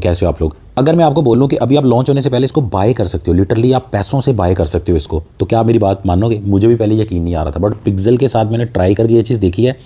कैसे हो आप लोग। अगर मैं आपको बोलूं कि अभी आप लॉन्च होने से पहले इसको बाय कर सकते हो, लिटरली आप पैसों से बाय कर सकते हो इसको, तो क्या आप मेरी बात मानोगे? मुझे भी पहले यकीन नहीं आ रहा था, बट पिक्सल के साथ मैंने ट्राई करके ये चीज़ देखी है।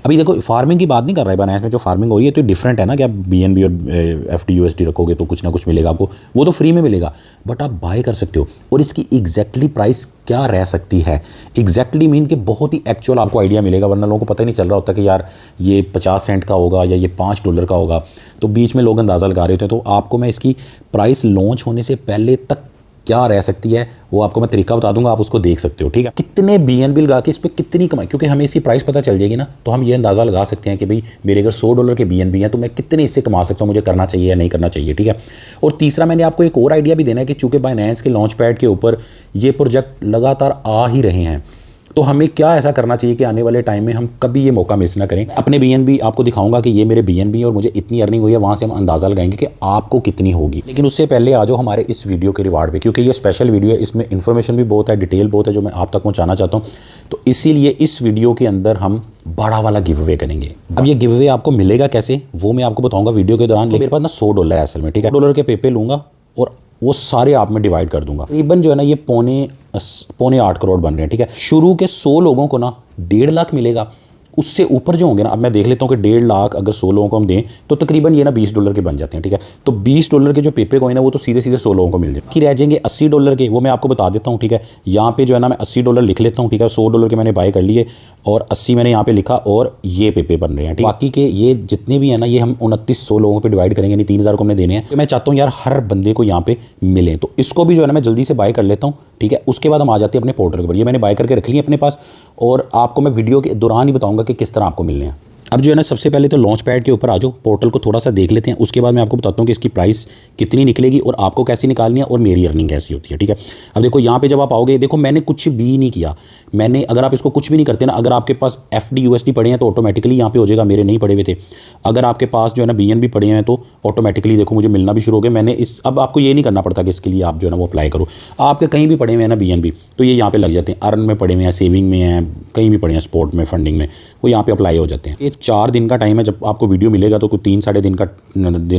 अभी देखो, फार्मिंग की बात नहीं कर रहा है बायनेंस में, जो फार्मिंग हो रही है तो डिफरेंट है ना कि आप BNB और FDUSD रखोगे तो कुछ ना कुछ मिलेगा आपको, वो तो फ्री में मिलेगा, बट आप बाय कर सकते हो। और इसकी एग्जैक्टली प्राइस क्या रह सकती है, एग्जैक्टली मीन कि बहुत ही एक्चुअल आपको आइडिया मिलेगा, वरना लोगों को पता ही नहीं चल रहा होता कि यार ये 50 सेंट का होगा या ये $5 का होगा, तो बीच में लोग अंदाज़ा लगा रहे होते हैं। तो आपको मैं इसकी प्राइस लॉन्च होने से पहले तक क्या रह सकती है वो आपको मैं तरीका बता दूंगा, आप उसको देख सकते हो, ठीक है। कितने BNB लगा के इस पर कितनी कमाई, क्योंकि हमें इसकी प्राइस पता चल जाएगी ना, तो हम ये अंदाज़ा लगा सकते हैं कि भाई मेरे अगर $100 के BNB हैं तो मैं कितने इससे कमा सकता हूँ, मुझे करना चाहिए या नहीं करना चाहिए, ठीक है। और तीसरा मैंने आपको एक और आइडिया भी देना है कि चूँकि बायनेंस के लॉन्च पैड के ऊपर ये प्रोजेक्ट लगातार आ ही रहे हैं, तो हमें क्या ऐसा करना चाहिए कि आने वाले टाइम में हम कभी ये मौका मिस ना करें। अपने BNB आपको दिखाऊंगा कि ये मेरे BNB और मुझे इतनी अर्निंग हुई है, वहाँ से हम अंदाज़ा लगाएंगे कि आपको कितनी होगी। लेकिन उससे पहले आ जाओ हमारे इस वीडियो के रिवार्ड पे, क्योंकि ये स्पेशल वीडियो है, इसमें इन्फॉर्मेशन भी बहुत है, डिटेल बहुत है जो मैं आप तक पहुँचाना चाहता हूँ। तो इसीलिए इस वीडियो के अंदर हम बड़ा वाला गिव अवे करेंगे। अब ये गिव अवे आपको मिलेगा कैसे वो मैं आपको बताऊँगा वीडियो के दौरान। मेरे पास ना $100 है असल में, ठीक है। $100 के पेपे लूँगा और वो सारे आप में डिवाइड कर दूंगा। तकरीबन जो है ना ये पौने 8 करोड़ बन रहे हैं, ठीक है। शुरू के 100 लोगों को ना 1.5 लाख मिलेगा, उससे ऊपर जो होंगे ना, अब मैं देख लेता हूँ कि 1.5 लाख अगर 100 लोगों को हम दें तो तकरीबन ये ना $20 के बन जाते हैं, ठीक है। तो $20 के जो पेपर कॉइन है वो तो सीधे सीधे 100 लोगों को मिल जाए। कि रह जाएंगे $80 के, वो मैं आपको बता देता हूँ, ठीक है। यहाँ पे जो है ना मैं $80 लिख लेता हूँ, ठीक है। $100 के मैंने बाय कर लिए और 80 मैंने यहाँ पे लिखा और ये पेपर बन रहे हैं, ठीक। बाकी के ये जितने भी है ना ये हम 2900 लोगों पे डिवाइड करेंगे, यानी 3000 को हमने देने हैं। तो मैं चाहता हूँ यार हर बंदे को यहाँ पे मिले, तो इसको भी जो है ना मैं जल्दी से बाय कर लेता हूँ, ठीक है। उसके बाद हम आ जाते हैं अपने पोर्टल के ऊपर। ये मैंने बाय करके रख लिया अपने पास और आपको मैं वीडियो के दौरान ही बताऊंगा कि किस तरह आपको मिलने हैं। अब जो है ना सबसे पहले तो लॉन्च पैड के ऊपर आ जाओ, पोर्टल को थोड़ा सा देख लेते हैं, उसके बाद मैं आपको बताता हूँ कि इसकी प्राइस कितनी निकलेगी और आपको कैसी निकालनी है और मेरी अर्निंग कैसी होती है, ठीक है। अब देखो यहाँ पे जब आप आओगे, देखो मैंने कुछ भी नहीं किया, मैंने अगर आप इसको कुछ भी नहीं करते ना, अगर आपके पास FDUSD पड़े हैं तो ऑटोमेटिकली यहाँ पे हो जाएगा, मेरे नहीं पड़े हुए थे। अगर आपके पास जो है ना BNB पड़े हैं तो ऑटोमेटिकली देखो मुझे मिलना भी शुरू हो गया। मैंने इस अब आपको ये नहीं करना पड़ता कि इसके लिए आप जो है ना वो अप्लाई करो, आपके कहीं भी पड़े हुए हैं ना BNB तो ये यहाँ पे लग जाते हैं, अर्न में पड़े हुए हैं, सेविंग में हैं, कहीं भी पड़े हैं, स्पोर्ट में, फंडिंग में, वो यहाँ पे अप्लाई हो जाते हैं। ये 4 दिन का टाइम है, जब आपको वीडियो मिलेगा तो कुछ 3 साढ़े दिन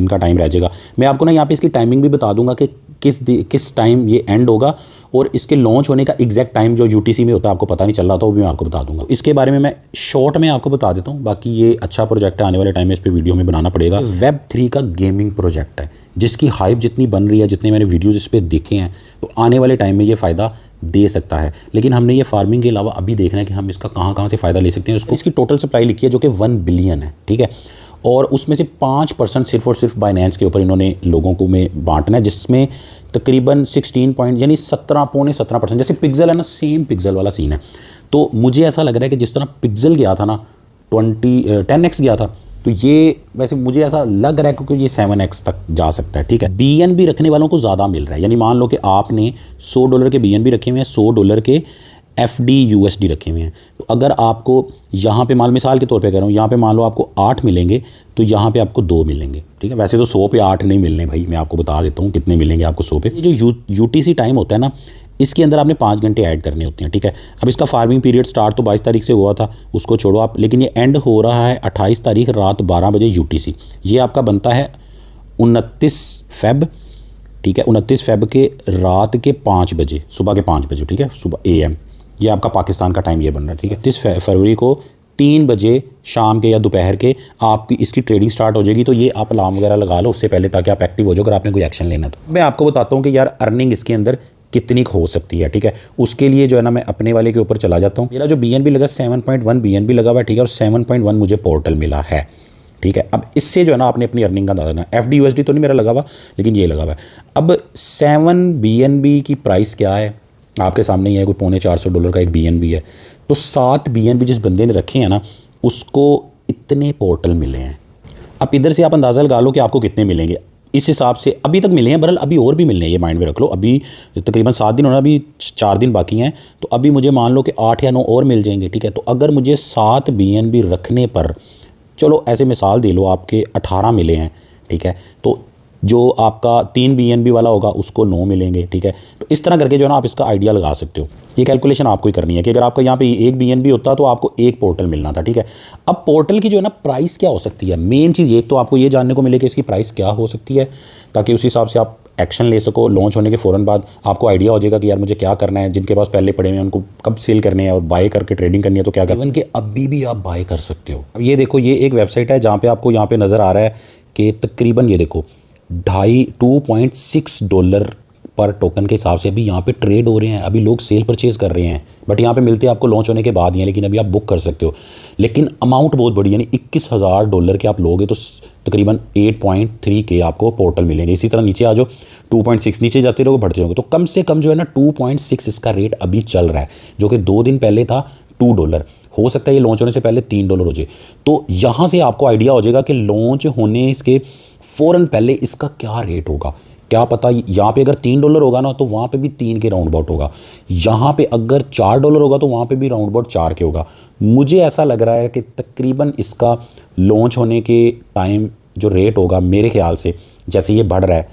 का टाइम रह जाएगा। मैं आपको ना यहाँ पे इसकी टाइमिंग भी बता दूंगा कि किस टाइम ये एंड होगा और इसके लॉन्च होने का एग्जैक्ट टाइम जो UTC में होता है आपको पता नहीं चल रहा था, वो भी मैं आपको बता दूंगा। इसके बारे में मैं शॉर्ट में आपको बता देता हूँ, बाकी ये अच्छा प्रोजेक्ट है, आने वाले टाइम में इस पर वीडियो में बनाना पड़ेगा। Web3 का गेमिंग प्रोजेक्ट है जिसकी हाइप जितनी बन रही है, जितने मैंने वीडियोज़ इस पर देखे हैं, तो आने वाले टाइम में ये फ़ायदा दे सकता है। लेकिन हमने ये फार्मिंग के अलावा अभी देखना है कि हम इसका कहाँ से फ़ायदा ले सकते हैं। उसको इसकी टोटल सप्लाई लिखी है जो कि 1 बिलियन है, ठीक है। और उसमें से 5% सिर्फ और सिर्फ बायनेंस के ऊपर इन्होंने लोगों को में बांटना है, जिसमें तकरीबन 16 पॉइंट यानी 17.17%, जैसे पिक्सल है ना, सेम पिक्सल वाला सीन है। तो मुझे ऐसा लग रहा है कि जिस तरह पिक्सल गया था ना 10x गया था, तो ये वैसे मुझे ऐसा लग रहा है क्योंकि ये 7x तक जा सकता है, ठीक है। BNB रखने वालों को ज़्यादा मिल रहा है, यानी मान लो कि आपने $100 के BNB रखे हुए हैं, $100 के FDUSD रखे हुए हैं, तो अगर आपको यहाँ पे मान मिसाल के तौर पे कह रहा हूँ, यहाँ पे मान लो आपको 8 मिलेंगे तो यहाँ पे आपको 2 मिलेंगे, ठीक है। वैसे तो 100 पे 8 नहीं मिलने भाई, मैं आपको बता देता हूँ कितने मिलेंगे आपको 100 पे। ये जो UTC टाइम होता है ना, इसके अंदर आपने 5 घंटे ऐड करने होते हैं, ठीक है। अब इसका फार्मिंग पीरियड स्टार्ट तो 22 तारीख से हुआ था, उसको छोड़ो आप, लेकिन ये एंड हो रहा है 28 तारीख रात 12 बजे UTC। ये आपका बनता है 29 फेब, ठीक है। 29 फेब के रात के 5 बजे, सुबह के 5 बजे, ठीक है, सुबह AM, ये आपका पाकिस्तान का टाइम ये बन रहा है, ठीक है। 30 फरवरी को 3 बजे शाम के या दोपहर के आपकी इसकी ट्रेडिंग स्टार्ट हो जाएगी। तो ये आप अलार्म वगैरह लगा लो उससे पहले, ताकि आप एक्टिव हो जाओ अगर आपने कोई एक्शन लेना। तो मैं आपको बताता हूँ कि यार अर्निंग इसके अंदर कितनी हो सकती है, ठीक है। उसके लिए जो है ना मैं अपने वाले के ऊपर चला जाता हूँ। मेरा जो BNB लगा 7.1 BNB लगा हुआ है, ठीक है, और 7.1 मुझे पोर्टल मिला है, ठीक है। अब इससे जो है ना आपने अपनी अर्निंग का अंदाजा करना। FDUSD तो नहीं मेरा लगा हुआ, लेकिन ये लगा हुआ है। अब 7 BNB की प्राइस क्या है आपके सामने ही है, कोई $450 का एक BNB है। तो 7 BNB जिस बंदे ने रखे हैं ना, उसको इतने पोर्टल मिले हैं। अब इधर से आप अंदाज़ा लगा लो कि आपको कितने मिलेंगे। इस हिसाब से अभी तक मिले हैं, बहरहाल अभी और भी मिलने हैं, ये माइंड में रख लो। अभी तकरीबन 7 दिन होना, अभी 4 दिन बाकी हैं, तो अभी मुझे मान लो कि 8 या 9 और मिल जाएंगे, ठीक है। तो अगर मुझे 7 BNB रखने पर, चलो ऐसे मिसाल दे लो, आपके 18 मिले हैं, ठीक है, तो जो आपका 3 BNB वाला होगा उसको 9 मिलेंगे, ठीक है। तो इस तरह करके जो है ना आप इसका आइडिया लगा सकते हो। ये कैलकुलेशन आपको ही करनी है कि अगर आपका यहाँ पे 1 BNB होता तो आपको एक पोर्टल मिलना था, ठीक है। अब पोर्टल की जो है ना प्राइस क्या हो सकती है, मेन चीज़ एक तो आपको ये जानने को मिले कि इसकी प्राइस क्या हो सकती है, ताकि उस हिसाब से आप एक्शन ले सको। लॉन्च होने के फ़ौरन बाद आपको आइडिया हो जाएगा कि यार मुझे क्या करना है, जिनके पास पहले पड़े हुए हैं उनको कब सेल करने हैं और बाय करके ट्रेडिंग करनी है तो क्या करना है। इवन कि अभी भी आप बाय कर सकते हो। अब ये देखो, ये एक वेबसाइट है जहाँ पे आपको यहाँ पे नज़र आ रहा है कि तकरीबन ये देखो $2.6 पर टोकन के हिसाब से अभी यहाँ पे ट्रेड हो रहे हैं। अभी लोग सेल परचेज कर रहे हैं, बट यहाँ पे मिलते हैं आपको लॉन्च होने के बाद ही हैं, लेकिन अभी आप बुक कर सकते हो। लेकिन अमाउंट बहुत बड़ी, यानी $21,000 के आप लोगे तो तकरीबन 8.3 के आपको पोर्टल मिलेंगे। इसी तरह नीचे आ जाओ 2.6, नीचे जाते रहोगे बढ़ते रहोगे, तो कम से कम जो है ना 2.6 इसका रेट अभी चल रहा है, जो कि 2 दिन पहले था $2। हो सकता है ये लॉन्च होने से पहले $3 हो जाए। तो यहाँ से आपको आइडिया हो जाएगा कि लॉन्च होने इसके फ़ौरन पहले इसका क्या रेट होगा। क्या पता यहाँ पे अगर $3 होगा ना तो वहाँ पे भी 3 के राउंड अबाउट होगा। यहाँ पे अगर $4 होगा तो वहाँ पे भी राउंड अबाउट 4 के होगा। मुझे ऐसा लग रहा है कि तकरीबन इसका लॉन्च होने के टाइम जो रेट होगा, मेरे ख्याल से जैसे ये बढ़ रहा है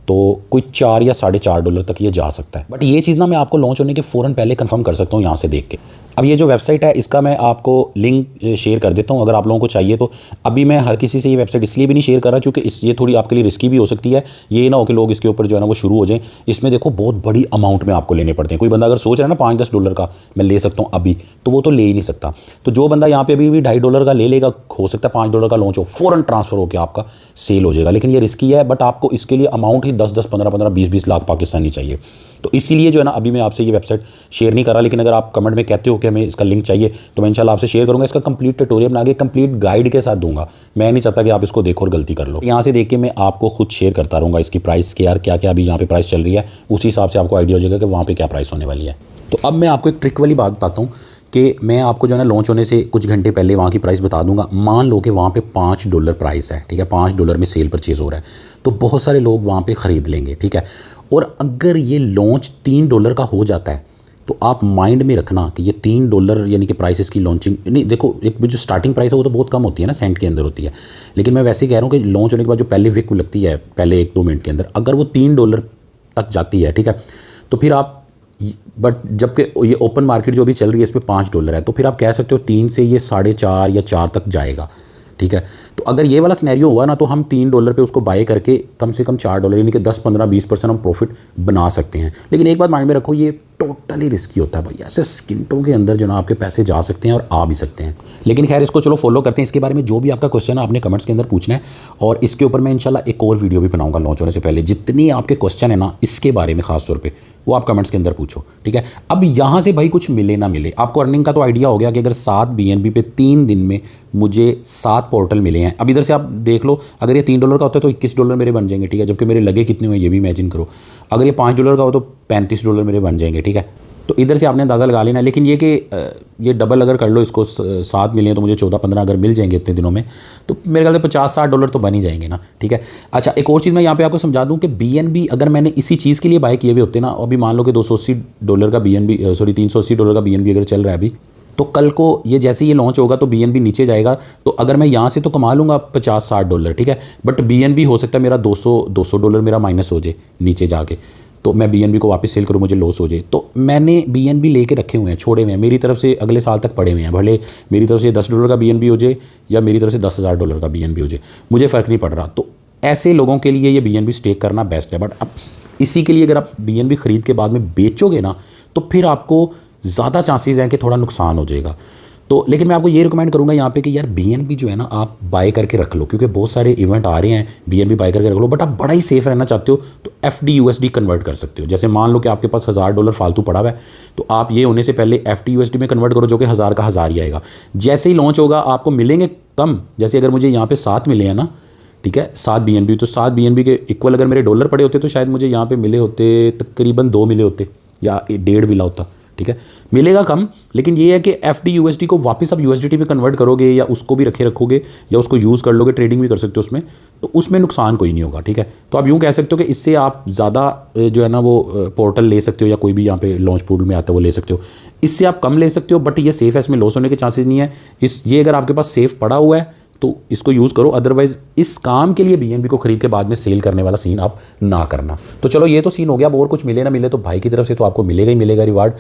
तो कोई $4 या $4.5 तक ये जा सकता है। बट ये चीज़ ना मैं आपको लॉन्च होने के फ़ौरन पहले कंफर्म कर सकता हूँ यहाँ से देख के। अब ये जो वेबसाइट है इसका मैं आपको लिंक शेयर कर देता हूँ अगर आप लोगों को चाहिए तो। अभी मैं हर किसी से ये वेबसाइट इसलिए भी नहीं शेयर कर रहा क्योंकि ये थोड़ी आपके लिए रिस्की भी हो सकती है। ये ना हो कि लोग इसके ऊपर जो है ना वो शुरू हो जाएं। इसमें देखो बहुत बड़ी अमाउंट में आपको लेने पड़ते हैं। कोई बंदा अगर सोच रहा है ना $5-10 का मैं ले सकता हूँ अभी, तो वो तो ले ही नहीं सकता। तो जो बंदा यहाँ पे अभी भी $2.5 का ले लेगा, हो सकता है $5 का लॉन्च हो, फ़ौरन ट्रांसफ़र होकर आपका सेल हो जाएगा। लेकिन ये रिस्की है, बट आपको इसके लिए अमाउंट ही 10-10, 15-15, 20-20 लाख पाकिस्तानी चाहिए। तो इसीलिए जो है ना अभी मैं आपसे ये वेबसाइट शेयर नहीं कर रहा। लेकिन अगर आप कमेंट में कहते हो कि हमें इसका लिंक चाहिए तो मैं इंशाल्लाह आपसे शेयर करूंगा। इसका कंप्लीट ट्यूटोरियल बना के कंप्लीट गाइड के साथ दूंगा। मैं नहीं चाहता कि आप इसको देखो और गलती कर लो। यहाँ से देख के मैं आपको खुद शेयर करता रहूँगा इसकी प्राइस के, यार क्या क्या अभी यहाँ पे प्राइस चल रही है, उसी हिसाब से आपको आइडिया हो जाएगा कि वहाँ पर क्या प्राइस होने वाली है। तो अब मैं आपको एक ट्रिक वाली बात बताता हूँ कि मैं आपको जो है ना लॉन्च होने से कुछ घंटे पहले वहाँ की प्राइस बता दूंगा। मान लो कि वहाँ पे $5 प्राइस है, ठीक है, $5 में सेल परचेज़ हो रहा है, तो बहुत सारे लोग वहाँ पे ख़रीद लेंगे, ठीक है। और अगर ये लॉन्च $3 का हो जाता है तो आप माइंड में रखना कि ये $3 यानी कि प्राइस इसकी लॉन्चिंग नहीं, देखो एक जो स्टार्टिंग प्राइस है वो तो बहुत कम होती है ना, सेंट के अंदर होती है। लेकिन मैं वैसे ही कह रहा हूँ कि लॉन्च होने के बाद जो पहले विक लगती है पहले 1-2 मिनट के अंदर, अगर वो $3 तक जाती है, ठीक है, तो फिर आप, बट जबकि ये ओपन मार्केट जो भी चल रही है इस पर $5 है, तो फिर आप कह सकते हो 3 से ये 4.5 या 4 तक जाएगा, ठीक है। तो अगर ये वाला सिनेरियो हुआ ना तो हम $3 पे उसको बाय करके कम से कम $4 यानी कि 10-15-20% हम प्रॉफिट बना सकते हैं। लेकिन एक बात माइंड में रखो, ये टोटली रिस्की होता है भाई। ऐसे स्किंटों के अंदर जो ना आपके पैसे जा सकते हैं और आ भी सकते हैं। लेकिन खैर इसको चलो फॉलो करते हैं। इसके बारे में जो भी आपका क्वेश्चन है आपने कमेंट्स के अंदर पूछना है, और इसके ऊपर मैं इंशाल्लाह एक और वीडियो भी बनाऊंगा लॉन्च होने से पहले। जितनी आपके क्वेश्चन है ना इसके बारे में खास तौर पे वो आप कमेंट्स के अंदर पूछो, ठीक है। अब यहाँ से भाई कुछ मिले ना मिले, आपको अर्निंग का तो आइडिया हो गया कि अगर 7 BNB पे 3 दिन में मुझे 7 पोर्टल मिले हैं। अब इधर से आप देख लो, अगर ये $3 का होता है तो $21 मेरे बन जाएंगे, ठीक है, जबकि मेरे लगे कितने हुए ये भी इमेजिन करो। अगर ये $5 का हो तो $35 मेरे बन जाएंगे, ठीक है। तो इधर से आपने अंदाज़ा लगा लेना। लेकिन ये कि ये डबल अगर कर लो, इसको 7 मिले हैं तो मुझे 14-15 अगर मिल जाएंगे इतने दिनों में, तो मेरे ख्याल से $50-60 तो बन ही जाएंगे ना, ठीक है। अच्छा, एक और चीज़ मैं यहाँ पे आपको समझा दूँ कि BNB अगर मैंने इसी चीज़ के लिए बाय किए हुए होते ना, अभी मान लो कि $280 का BNB, सॉरी $380 का BNB अगर चल रहा है अभी, तो कल को ये जैसे ये लॉन्च होगा तो BNB नीचे जाएगा। तो अगर मैं यहाँ से तो कमा लूँगा $50-60, ठीक है, बट BNB हो सकता है मेरा $200 मेरा माइनस हो जाए नीचे जाके, तो मैं BNB को वापस सेल करूँ मुझे लॉस हो जाए। तो मैंने BNB लेके रखे हुए हैं, छोड़े हुए हैं, मेरी तरफ से अगले साल तक पड़े हुए हैं। भले मेरी तरफ से $10 का BNB हो जाए या मेरी तरफ से $10,000 का BNB हो जाए, मुझे फ़र्क नहीं पड़ रहा। तो ऐसे लोगों के लिए ये BNB स्टेक करना बेस्ट है। बट अब इसी के लिए अगर आप BNB ख़रीद के बाद में बेचोगे ना तो फिर आपको ज़्यादा चांसेस हैं कि थोड़ा नुकसान हो जाएगा। तो लेकिन मैं आपको ये रिकमेंड करूंगा यहाँ पे कि यार BNB जो है ना आप बाय करके रख लो, क्योंकि बहुत सारे इवेंट आ रहे हैं, BNB बाय करके रख लो। बट आप बड़ा ही सेफ रहना चाहते हो तो FD USD कन्वर्ट कर सकते हो। जैसे मान लो कि आपके पास $1000 फालतू पड़ा हुआ है, तो आप ये होने से पहले FD USD में कन्वर्ट करो, जो कि 1000 का 1000 ही आएगा। जैसे ही लॉन्च होगा आपको मिलेंगे कम, जैसे अगर मुझे यहाँ पे 7 मिले हैं ना, ठीक है, 7 BNB, तो 7 BNB के इक्वल अगर मेरे डॉलर पड़े होते तो शायद मुझे यहाँ पे मिले होते तकरीबन 2 मिले होते या 1.5 मिला होता, ठीक है। मिलेगा कम, लेकिन ये है कि FD USD को वापस आप USDT में कन्वर्ट करोगे या उसको भी रखोगे या उसको यूज़ कर लोगे, ट्रेडिंग भी कर सकते हो उसमें, तो उसमें नुकसान कोई नहीं होगा, ठीक है। तो आप यूँ कह सकते हो कि इससे आप ज़्यादा जो है ना वो पोर्टल ले सकते हो, या कोई भी यहाँ पे लॉन्च पोर्टल में आता है वो ले सकते हो। इससे आप कम ले सकते हो, बट ये सेफ़ है, इसमें लॉस होने के चांसेस नहीं है। ये अगर आपके पास सेफ़ पड़ा हुआ है तो इसको यूज़ करो, अदरवाइज इस काम के लिए बीएनबी को खरीद के बाद में सेल करने वाला सीन आप ना करना। तो चलो ये तो सीन हो गया। अब और कुछ मिले ना मिले तो भाई की तरफ से तो आपको मिलेगा ही मिलेगा रिवार्ड।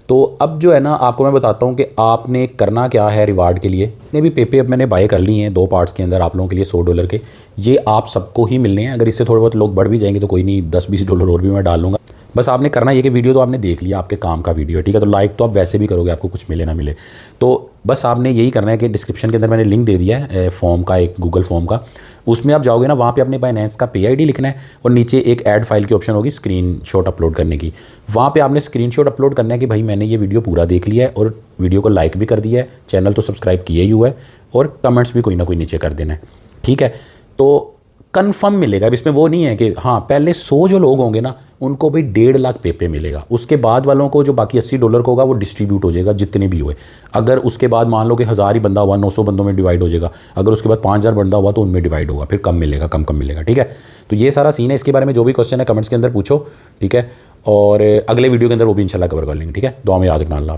तो अब जो है ना आपको मैं बताता हूँ कि आपने करना क्या है रिवार्ड के लिए। ने भी पेपे अब मैंने बाय कर लिए हैं 2 पार्ट्स के अंदर आप लोगों के लिए $100 के। ये आप सबको ही मिलने हैं, अगर इससे थोड़े बहुत लोग बढ़ भी जाएंगे तो कोई नहीं, $10-20 और भी मैं डाल लूँगा। बस आपने करना ये कि वीडियो तो आपने देख लिया, आपके काम का वीडियो है, ठीक है। तो लाइक तो आप वैसे भी करोगे आपको कुछ मिले ना मिले। तो बस आपने यही करना है कि डिस्क्रिप्शन के अंदर मैंने लिंक दे दिया है फॉर्म का, एक गूगल फॉर्म का। उसमें आप जाओगे ना, वहाँ पे अपने बाइनेंस का पे आईडी लिखना है और नीचे एक ऐड फाइल की ऑप्शन होगी स्क्रीनशॉट अपलोड करने की। वहाँ पे आपने स्क्रीनशॉट अपलोड करना है कि भाई मैंने ये वीडियो पूरा देख लिया है और वीडियो को लाइक भी कर दिया है, चैनल तो सब्सक्राइब किया ही हुआ है और कमेंट्स भी कोई ना कोई नीचे कर देना है, ठीक है। तो कंफर्म मिलेगा। अब इसमें वो नहीं है कि हाँ पहले 100 जो लोग होंगे ना उनको भी 1.5 लाख पेपे मिलेगा, उसके बाद वालों को जो बाकी $80 का होगा वो डिस्ट्रीब्यूट हो जाएगा जितने भी हुए। अगर उसके बाद मान लो कि 1000 ही बंदा हुआ 900 बंदों में डिवाइड हो जाएगा, अगर उसके बाद 5000 बंदा हुआ तो उनमें डिवाइड होगा, फिर कम मिलेगा, कम मिलेगा, ठीक है। तो ये सारा सीन है। इसके बारे में जो भी क्वेश्चन है कमेंट्स के अंदर पूछो, ठीक है। और अगले वीडियो के अंदर वो भी इंशाल्लाह कवर कर लेंगे, ठीक है। दुआ में याद रखना। अल्लाह हाफ़िज़।